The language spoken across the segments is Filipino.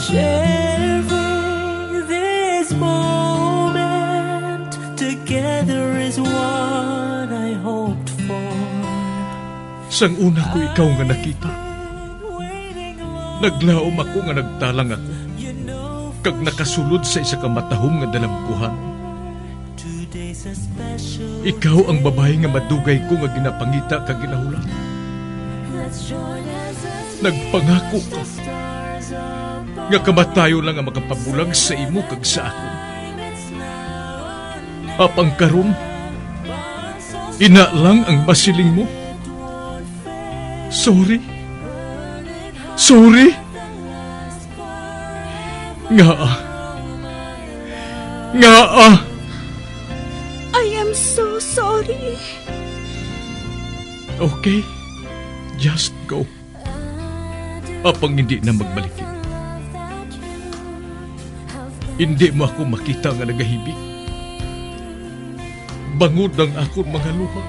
Sharing this moment together is what I hoped for. Sang una ko ikaw nga nakita, naglaom ako nga nagtalang ako, kag nakasulod sa isa ka matahom nga dalagkuhan. Ikaw ang babae nga madugay ko nga ginapangita kag ginahulan. Nagpangako ka nga kamatayo lang ang makapabulag sa imo kag sa ako. Apang karon, ina lang ang masiling mo. Sorry. Nga. I am so sorry. Okay, just go. Apang hindi na magbalikin. Hindi mo ako makita nga nagahibik. Bangod ang akong mga luha.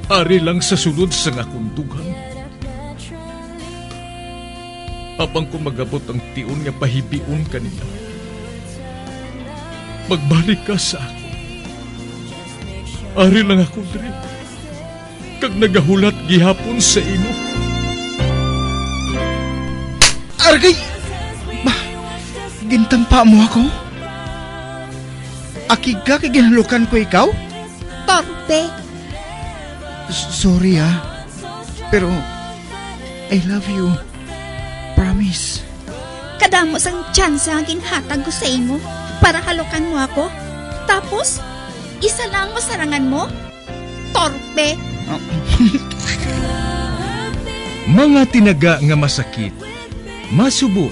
Ari lang sa sulod sa akong dugang. Apang ko magabot ang tiun nga pahibiun kanila. Magbalik ka sa ako. Ari lang ako diri. Kag nagahulat gihapon sa imo. Argay! Gintampa mo ako? Akig ka kay ginalukan ko ikaw? Torpe. Sorry pero I love you. Promise. Kadamo sang tsansa ang ginhatag ko sa imo para halukan mo ako. Tapos, isa lang masarangan mo? Torpe. Mga tinaga nga masakit, masubo,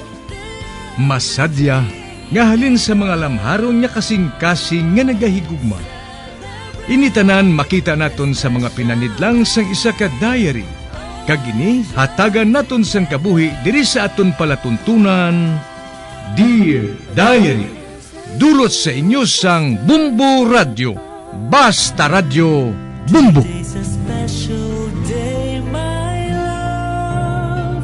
masadya, nga halin sa mga lamharon nga kasing-kasing nga nagahigugma. Initanan makita naton sa mga pinanidlang sang isa ka diary. Kagini, hatagan naton sang kabuhi diri sa aton palatuntunan, Dear Diary. Dulot sa inyo sang Bumbo Radio. Basta Radio Bumbo. It's a special day, my love.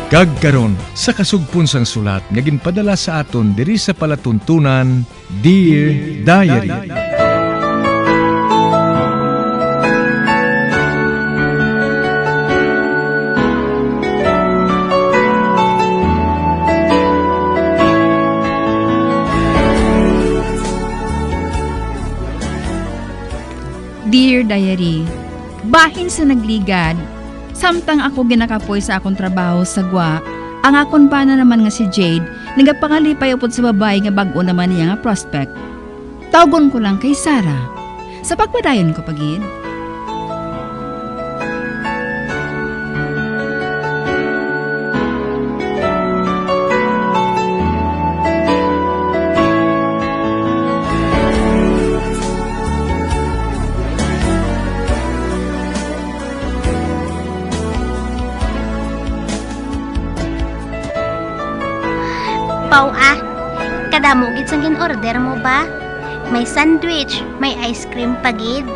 Kagkaron sa kasugpon sang sulat nga ginpadala sa aton diri sa palatuntunan, Dear Diary. Dear Diary, bahin sa nagligad, samtang ako ginakapoy sa akong trabaho sa gwa, ang akon bana naman nga si Jade, nagapangalipay upod sa babae nga bag-o naman niya nga prospect. Tawgon ko lang kay Sarah. Sa pagpadayon ko pagid. Pau kadamo gid sang gin-order mo ba? May sandwich, may ice cream pagid.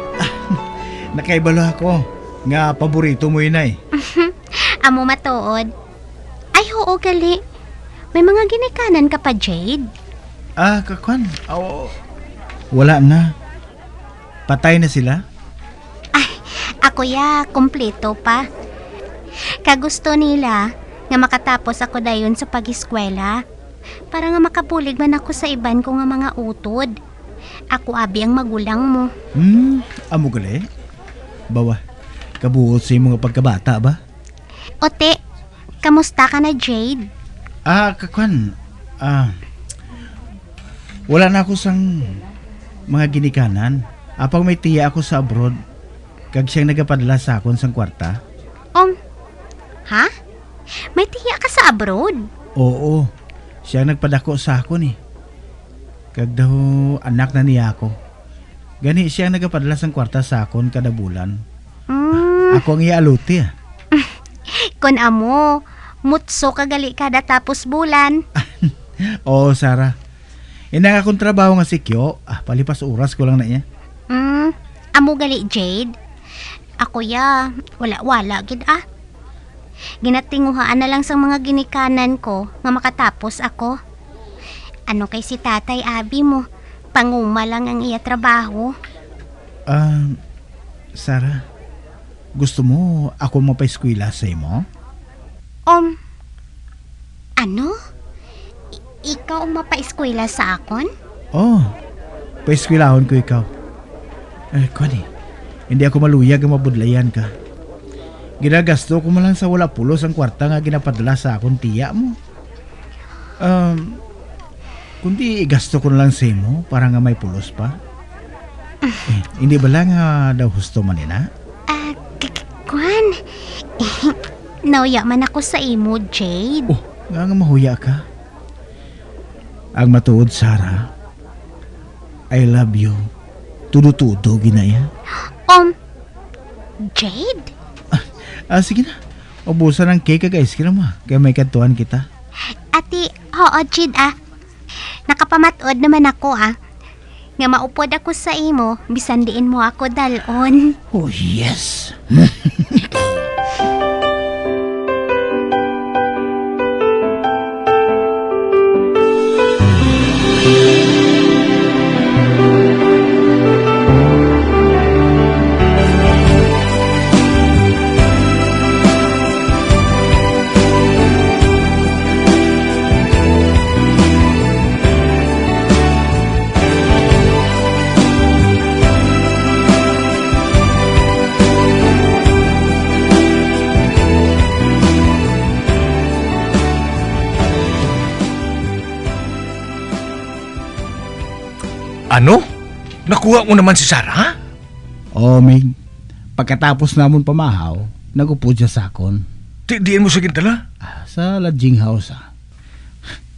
Nakaibalo ako. Nga paborito mo yun ay. Amo matuod. Ay oo gali. May mga ginikanan ka pa, Jade? Kakwan. Wala na. Patay na sila? Ako kompleto pa. Kagusto nila nga makatapos ako dayon sa pag-eskwela. Para nga makapulig man ako sa iban ko nga mga utod. Ako abi ang magulang mo. Amo gali? Bawa, kabuot sa mga pagkabata ba? Ote, kamusta ka na, Jade? Kakwan. Wala na ako sang mga ginikanan. Apang may tiya ako sa abroad. Kag siyang nagapadala sa akon sang kwarta. Ha? May tiya ka sa abroad? Oo. Siya nagpadako sa akon eh. Kag daw anak na niya ako. Gani siya nagapadala sang kwarta sa akon kada bulan. Ako ang ialuti Kun amo, mutso kagali kada tapos bulan. Oo, Sarah. Inang akong trabaho nga si Kyo. Palipas oras ko lang na niya. Amo gali, Jade. Ako ya, wala gid Ginatinguhaan na lang sa mga ginikanan ko nga makatapos ako. Ano kay si Tatay Abi mo? Panguma lang ang iya trabaho. Sarah, gusto mo ako mapa-eskwela sa imo? Ano? Ikaw ang mapa-eskwela sa akon? Pa-eskwelahon ko ikaw. Kwani, hindi ako maluyag ang mabudlayan ka. Ginagasto ko man lang sa wala pulos ang kwarta nga ginapadala sa akong tiya mo. Kundi igasto ko na lang sa imo para nga may pulos pa. Hindi ba lang daw husto man nina? Kwan, nauya man ako sa imo, Jade. Nga mahuya ka. Ang matuod, Sarah, I love you. Tudo-tudo, ginaya. Jade? Sige na. Ubusan ng cake guys, kaya mo. Kaya may kantuhan kita. Ati, oo, Jade Nakapamatod naman ako Nga maupod ako sa imo, bisan diin mo ako dalon. Oh, yes. Ano? Nakuha mo naman si Sarah? Mig. Pagkatapos namon pamahaw, nagupod siya sa akon. Diin mo sa gintala? Sa lodging house.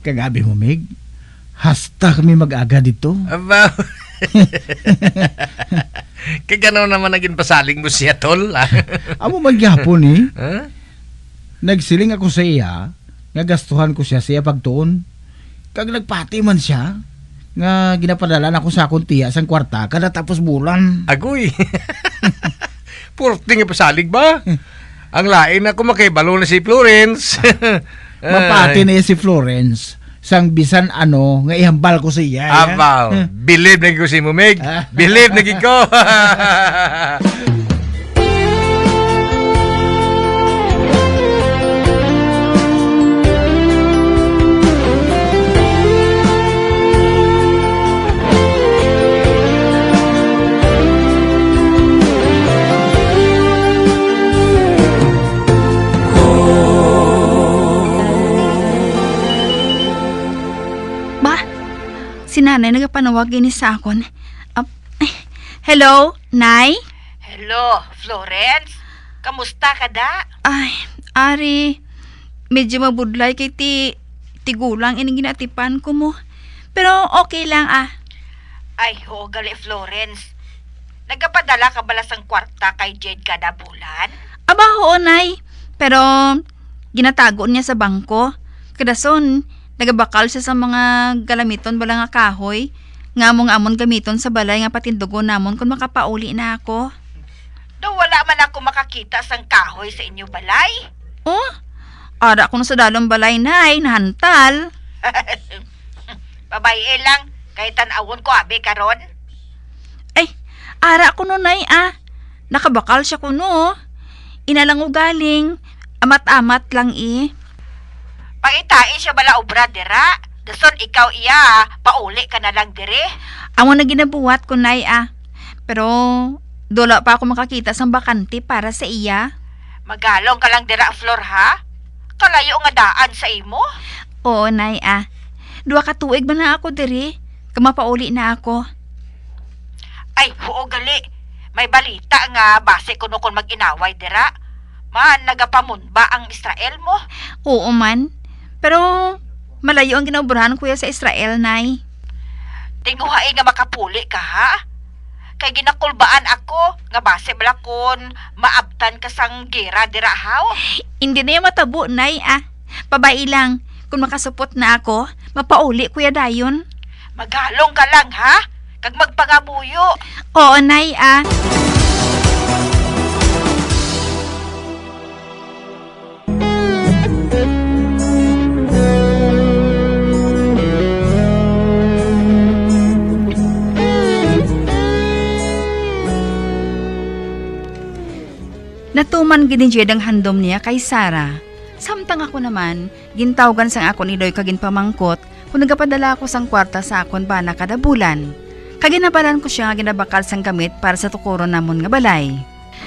Kagabi mo, Mig. Hasta kami mag-aga dito. Aba. Kaganaw naman naging pasaling mo siya, tol. Amo magyapon Nagsiling ako sa iya, nagastuhan ko siya pagtuon. Kag nagpati man siya, nga ginapadala na ko sa akong tiya sang kwarta kada tapos bulan. Agoy. Purting ipasalig ba? Ang lain na kumakibalo na si Florence. Mapati na si Florence. Sang bisan nga ihambal ko sa iya. Abaw. Believe na ko si Mumig. Believe na ko. Si nanay nagapanawagin ni sa akon. Hello, Nay? Hello, Florence? Kamusta ka da? Ay, Ari, medyo mabudlay kay tigulang ining ginatipan ko mo. Pero okay lang Ay, oo gali, Florence. Nagapadala ka bala sang kwarta kay Jade kada bulan? Aba, oo, Nay. Pero ginatago niya sa bangko. Kadason, nagabakal siya sa mga galamiton bala nga kahoy. Nga amon gamiton sa balay nga patindugon namon kung makapauli na ako. Do wala man ako makakita sang kahoy sa inyo balay? Ara ko na sa dalong balay, Nay, nahantal. Babae lang, kahit tanawon ko abi karon. Ay, ara ko no, Nay, nakabakal siya ko no. Inalang ugaling, amat-amat lang Pangitain siya bala obra dira. Dason ikaw iya, pauli ka na lang dire. Amo na ginabuhat ko, Nay, Pero, dola pa ako makakita sang bakante para sa iya. Magalong ka lang dira, Flor, ha? Kalayo nga daan sa imo? Oo, Nay, 2 ka tuig ba na ako dire? Kamapauli na ako. Ay, oo gali. May balita nga base kuno kon mag-inaway dira. Man, nagapamunba ang Israel mo? Oo man. Pero, malayo ang ginaobrahan kuya sa Israel, Nay. Tinguhain nga makapuli ka, ha? Kay ginakulbaan ako, nga base bala kon maabtan ka sang gira dira, haw? Hindi na yung matabo, Nay, Pabae lang. Kung makasupot na ako, mapauli kuya dayon. Magalong ka lang, ha? Kag magpangabuyo. Oo, Nay, ah. Natuman gid ni Jade ang handom niya kay Sarah. Samtang ako naman, gintawgan sang ako ni Doy kagin pamangkot kung nagapadala ako sang kwarta sa akon ba na kada bulan. Kaginabalan ko siya nga ginabakal sang gamit para sa tukuron namon nga balay.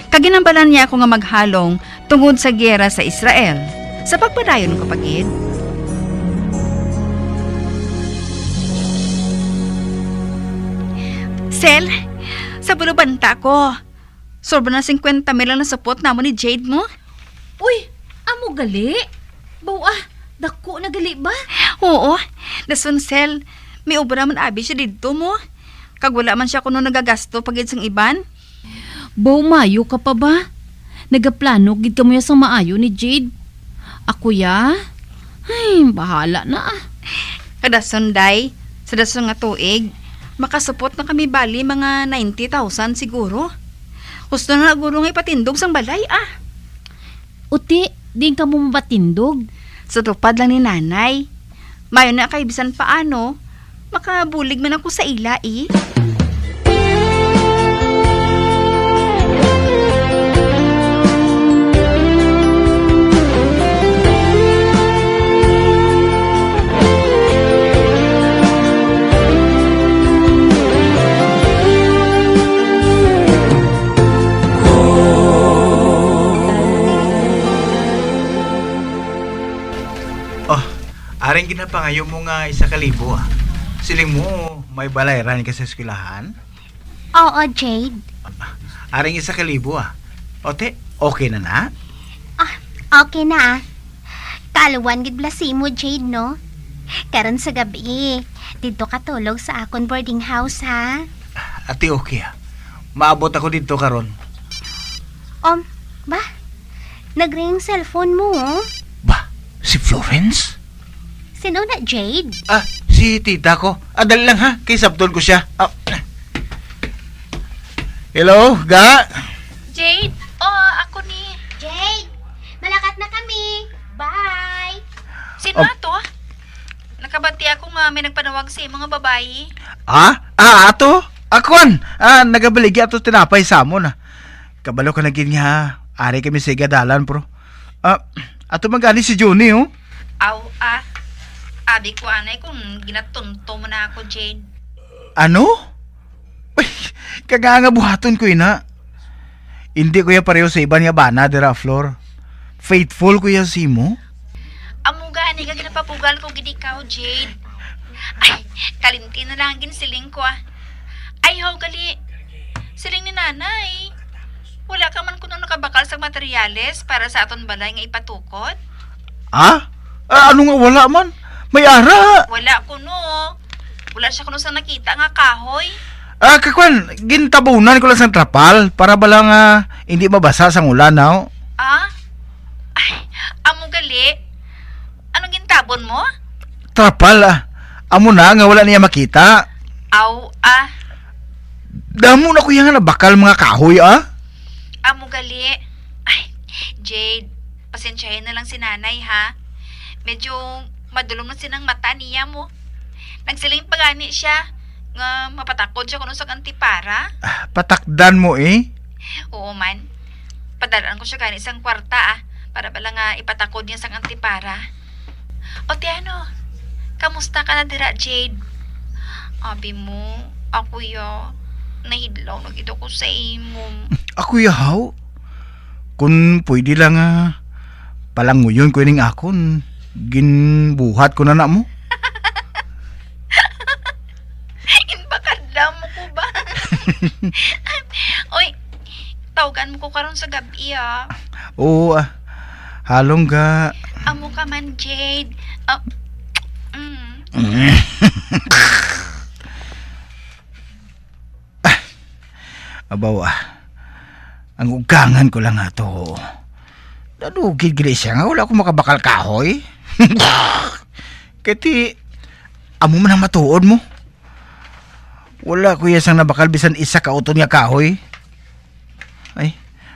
Kaginambalan niya ako nga maghalong tungod sa giyera sa Israel. Sa pagpadayon ko pagid. Sel, sa bulubanta ko. Sobra na 50 mil lang na sapot namon ni Jade mo. Uy, amo gali? Bawa, dako na gali ba? Oo, dason Sel, may obra man abi siya dito mo. Kag wala man siya kuno nagagasto pagid sang iban. Baw mayo ka pa ba? Nagaplano gid kamo ya sa maayo ni Jade. Ako ya? Ay, bahala na ah. Kada Sunday, sa dason nga tuig, makasupot na kami bali mga 90,000 siguro. Gusto na guro nga ipatindog sang balay ah. Uti, din ka mo mabatindog. Sa tupad lang ni nanay. Mayo na kay bisan paano, makabulig man ako sa ila eh. Aring ginapangayo mo nga 1,000 ah. Siling mo, may balayran ka sa eskwelahan? Oo, Jade. Aring 1,000 ah. Ote, okay na na? Okay na ah. Kaluwan gid blasi mo, Jade, no? Karon sa gabi, dito ka tulog sa akon boarding house, ha? Ate, okay ah. Maabot ako dito karon. Ba? Nag-ring cellphone mo, oh? Ba, si Florence? Sino na, Jade? Si tita ko. Dali lang ha, kay sabton ko siya. Hello, Ga? Jade, ako ni... Jade, malakat na kami. Bye! Sino ato? Nakabati ako nga may nagpanawag sa mga babae. Ato? Akon! Nagabaligi ato tinapay sa amon Kabalo ka naging nga, ari kami sa igadalan, bro. Ato magani si Johnny, oh. Abi ko anay kung ginatunto mo na ako, Jade. Ano? Uy, kaganga buhaton ko ina. Hindi ko ya pareho sa iban nga bana, dira Flor. Faithful ko ya si mo. Amo gani ka ginapapugal ko gid ikaw, Jade. Ay, kalimti na lang ginsiling ko ah. Ay, ho, gali. Siling ni nanay. Wala ka man kuno nakabakal sa materyales para sa aton balay nga ipatukod? Ano nga wala man? May ara. Wala kuno. Wala siya kuno sa nakita nga kahoy. Kakwan, gintabunan ko lang sa trapal para balang hindi mabasa sa ulan, no? Ay, amo gali. Anong gintabon mo? Trapal, amo na nga wala niya makita. Damo na ko yung nabakal mga kahoy, Amo gali. Ay, Jade, pasensyahin na lang si nanay, ha? Medyo madulong na sinang mata niya mo. Nagsiling pagani siya nga mapatakod siya kuno sa antipara. Patakdan mo eh. Oo man. Padalaan ko siya gani isang kwarta para bala nga ipatakod niya sa antipara. O Tiano, kamusta ka na dira, Jade? Abi mo, ako nahidlaw na gito ko sa imo. Ako yahaw. Kung pwede lang palanguyon ko ning akon, ginbuhat ko na mo. Inbakadla mo ko ba? Oy, tawagan mo ko karon sa gabi Oo, halong ga. Amo ka man, Jade. Abaw, ang ugangan ko lang ato. Nadugid gili siya nga, wala akong makabakal kahoy. Kati, amo man ang matuod mo. Wala kuya sang nabakal bisan isa ka uton nga kahoy. Ay,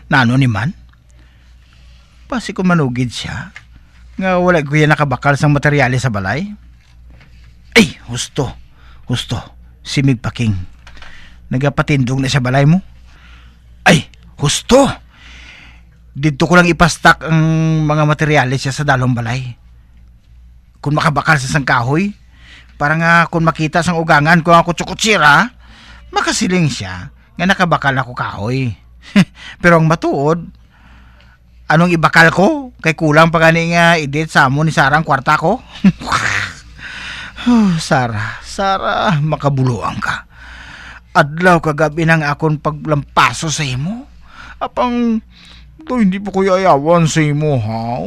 nano ni man? Pasi ko manugid siya. Nga wala kuya nakabakal sang materyales sa balay. Ay, husto. Simig paking. Nagapatindog na sa balay mo. Ay, husto. Dito ko lang ipastak ang mga materyales siya sa dalong balay. Kung makabakal sa sang kahoy, para nga kung makita sang ugangan ko ang kutsukutsira, makasiling siya nga nakabakal ako kahoy. Pero ang matuod, anong ibakal ko? Kay kulang pa gani nga edit sa mo ni Sarah ang kwarta ko. Sarah, makabuluang ka. Adlaw kagabi nang akon paglampaso sa imo. Apang to hindi po ko ayawan sa imo, ha?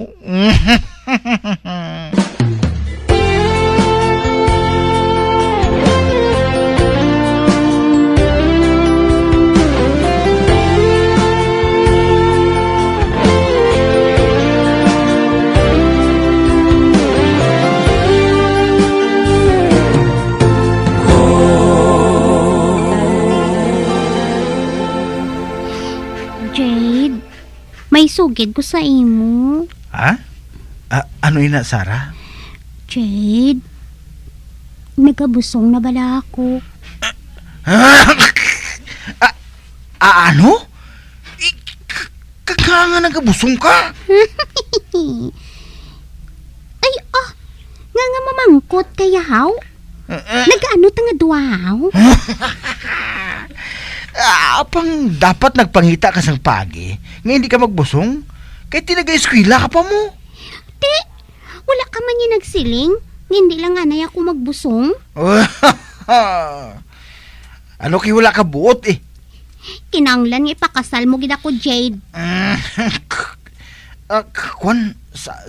Jade, may sugid ko sa imo. Ha? Ano ina, Sarah? Jade, nagabusong na bala ako. Ano? Kaganga nagabusong ka? Ay, nga mamangkot kaya haw? Nagaano ta nga duwaw? Apang dapat nagpangita ka sang pagi nga hindi ka magbusong kay tinag-eskwela ka pa mo. Te, wala ka man yung nagsiling? Hindi lang anay ako magbusong? Ano kay wala ka buot eh? Kinanglan nga ipakasal mo gid ako, Jade.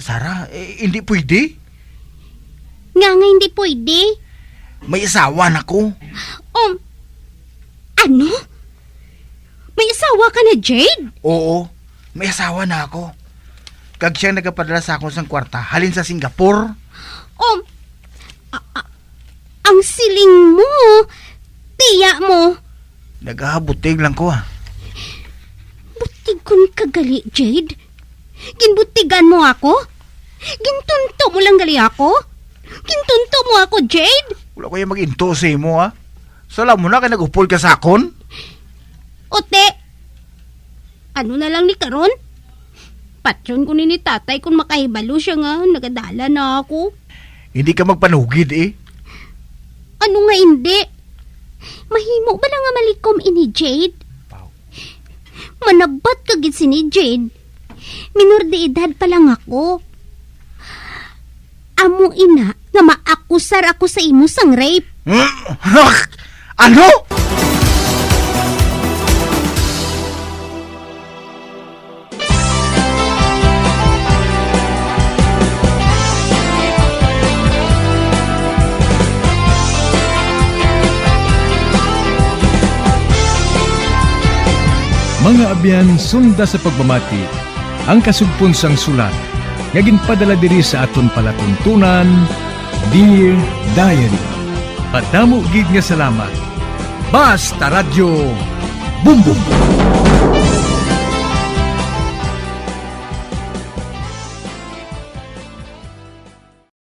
Sarah, hindi pwede. Nga hindi pwede. May asawa na ko. Ano? May asawa ka na, Jade? Oo, may asawa na ako. Kag siyang nagapadala sa akong sang kwarta, halin sa Singapore. Ang siling mo, tiya mo. Nagabutig lang ko Butig kon kagali, Jade. Ginbutigan mo ako? Gintunto mo lang gali ako? Gintunto mo ako, Jade? Wala ko yung mag-into sa imo Salam mo na kay nag-upol ka sa akon. Ote, ano na lang ni karon? Patron ko ni tatay kung makahibalo siya nga, nagadala na ako. Hindi ka magpanugid Ano nga hindi? Mahimo ba na nga malikom ini Jade? Manabat ka gid si ni Jade. Minor de edad pa lang ako. Amo ina nga maakusar ako sa imo sang rape. Ano? Mga abyan, sunda sa pagmamati, ang kasugpon sang sulat, nga ginpadala diri sa aton palatuntunan, Dear Diary. Patamo gid nga salamat. Basta Radio Bumbum.